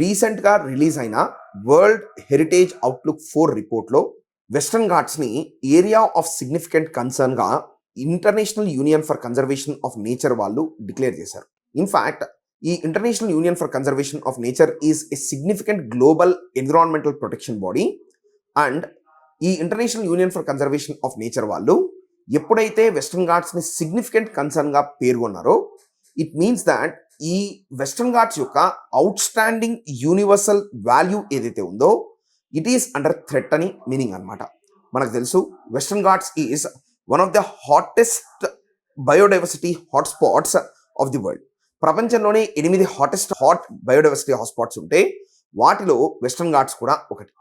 రీసెంట్గా రిలీజ్ అయిన world heritage Outlook 4 రిపోర్ట్లో వెస్టర్న్ ఘాట్స్ని ఏరియా ఆఫ్ సిగ్నిఫికెంట్ కన్సర్న్గా International Union for Conservation of Nature వాళ్ళు డిక్లేర్ చేశారు. ఇన్ఫ్యాక్ట్ ఈ International Union for Conservation of Nature is a significant global environmental protection body. And ఈ International Union for Conservation of Nature వాళ్ళు ఎప్పుడైతే Western ఘాట్స్ని significant కన్సర్న్గా పేర్కొన్నారో ఇట్ మీన్స్ దాట్ ఈ వెస్టర్న్ ఘాట్స్ యొక్క అవుట్ స్టాండింగ్ యూనివర్సల్ వాల్యూ ఏదైతే ఉందో ఇట్ ఈస్ అండర్ థ్రెట్ అని మీనింగ్ అనమాట. మనకు తెలుసు western Ghats is one of the hottest biodiversity hotspots of the world. ప్రపంచంలోనే 8 హాట్ బయోడైవర్సిటీ హాట్స్పాట్స్ ఉంటే వాటిలో వెస్టర్న్ ఘాట్స్ కూడా ఒకటి.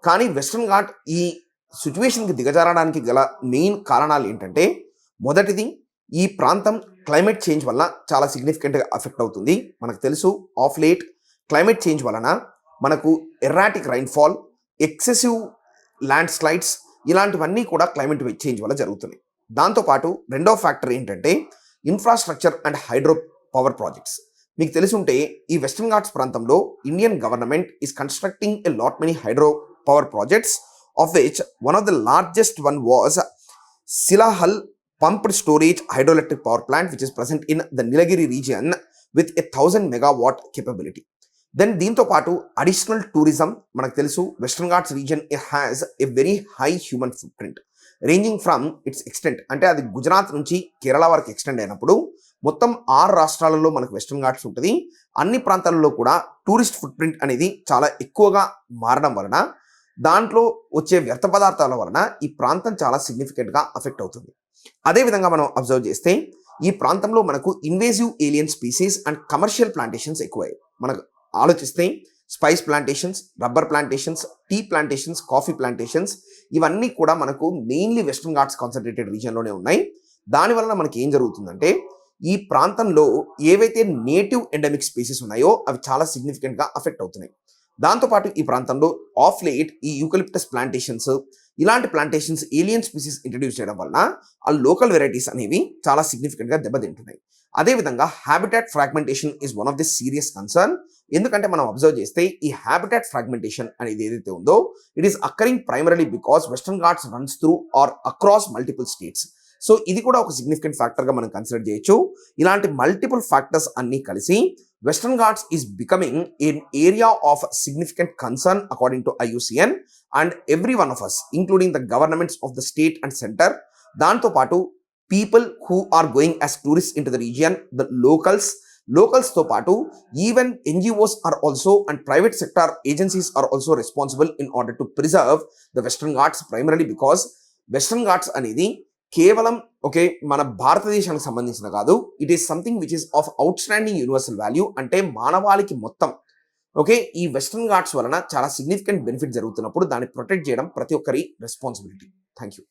కానీ వెస్టర్న్ ఘాట్ ఈ సిచ్యువేషన్కి దిగజారడానికి గల మెయిన్ కారణాలు ఏంటంటే, మొదటిది ఈ ప్రాంతం క్లైమేట్ చేంజ్ వల్ల చాలా సిగ్నిఫికెంట్గా అఫెక్ట్ అవుతుంది. మనకు తెలుసు ఆఫ్ లేట్ క్లైమేట్ చేంజ్ వలన మనకు ఎర్రాటిక్ రైన్ఫాల్, ఎక్సెసివ్ ల్యాండ్ స్లైడ్స్ ఇలాంటివన్నీ కూడా క్లైమేట్ చేంజ్ వల్ల జరుగుతున్నాయి. దాంతోపాటు రెండో ఫ్యాక్టర్ ఏంటంటే infrastructure and hydro power projects. మీకు తెలుసుంటే ఈ వెస్టర్న్ ఘాట్స్ ప్రాంతంలో Indian government is constructing a lot many hydro power projects, of which one of the largest one was Silahal pumped storage hydroelectric power plant, which is present in the Nilagiri region with a 1000 megawatt capability. Then దీంతో పాటు additional tourism. మనకు తెలుసు western Ghats reason has a very high human foot print ranging from it's extent. అంటే అది గుజరాత్ నుంచి కేరళ వరకు extend అయినప్పుడు మొత్తం 6 రాష్ట్రాలలో మనకు వెస్టర్న్ ఘాట్స్ ఉంటుంది. అన్ని ప్రాంతాలలో కూడా టూరిస్ట్ ఫుట్ ప్రింట్ అనేది చాలా ఎక్కువగా మారడం వలన దాంట్లో వచ్చే వ్యర్థ పదార్థాల వలన ఈ ప్రాంతం చాలా సిగ్నిఫికెంట్గా అఫెక్ట్ అవుతుంది. అదేవిధంగా మనం అబ్జర్వ్ చేస్తే ఈ ప్రాంతంలో మనకు invasive alien species and commercial plantations ఎక్కువయ్యాయి. మనకు ఆలోచిస్తే spice plantations, rubber plantations, tea plantations, coffee plantations ఇవన్నీ కూడా మనకు మెయిన్లీ వెస్టర్న్ ఘాట్స్ కాన్సన్ట్రేటెడ్ రీజియన్లోనే ఉన్నాయి. దానివలన మనకి ఏం జరుగుతుందంటే ఈ ప్రాంతంలో ఏవైతే నేటివ్ ఎండమిక్ స్పీసీస్ ఉన్నాయో అవి చాలా సిగ్నిఫికెంట్గా అఫెక్ట్ అవుతున్నాయి. దాంతోపాటు ఈ ప్రాంతంలో ఆఫ్ లేట్ ఈ యూకలిప్టస్ ప్లాంటేషన్స్ ఇలాంటి ప్లాంటేషన్స్ ఏలియన్ స్పీసీస్ ఇంట్రడ్యూస్ చేయడం వలన ఆ లోకల్ వెరైటీస్ అనేవి చాలా సిగ్నిఫికెంట్గా దెబ్బతింటున్నాయి. అదేవిధంగా habitat fragmentation is one of the serious concern. ఎందుకంటే మనం అబ్జర్వ్ చేస్తే ఈ హ్యాబిటాట్ ఫ్రాగ్మెంటేషన్ అనేది ఏదైతే ఉందో it is occurring primarily because Western Ghats runs through or across multiple states. So ఇది కూడా ఒక సిగ్నిఫికెంట్ ఫ్యాక్టర్గా మనం కన్సిడర్ చేయొచ్చు. ఇలాంటి మల్టిపుల్ ఫ్యాక్టర్స్ అన్నీ కలిసి Western Ghats is becoming an area of significant concern according to IUCN, and every one of us, including the governments of the state and center, danto patu people who are going as tourists into the region, the locals to patu even NGOs are also and private sector agencies are also responsible in order to preserve the Western Ghats, primarily because Western Ghats అనేది కేవలం okay మన భారతదేశానికి సంబంధించిన కాదు, it is something which is of out standing universal value. అంటే మానవాళికి మొత్తం okay ఈ వెస్టర్న్ ఘాట్స్ వలన చాలా సిగ్నిఫికెంట్ బెనిఫిట్ జరుగుతున్నప్పుడు దాన్ని ప్రొటెక్ట్ చేయడం ప్రతి ఒక్కరి రెస్పాన్సిబిలిటీ. Thank you.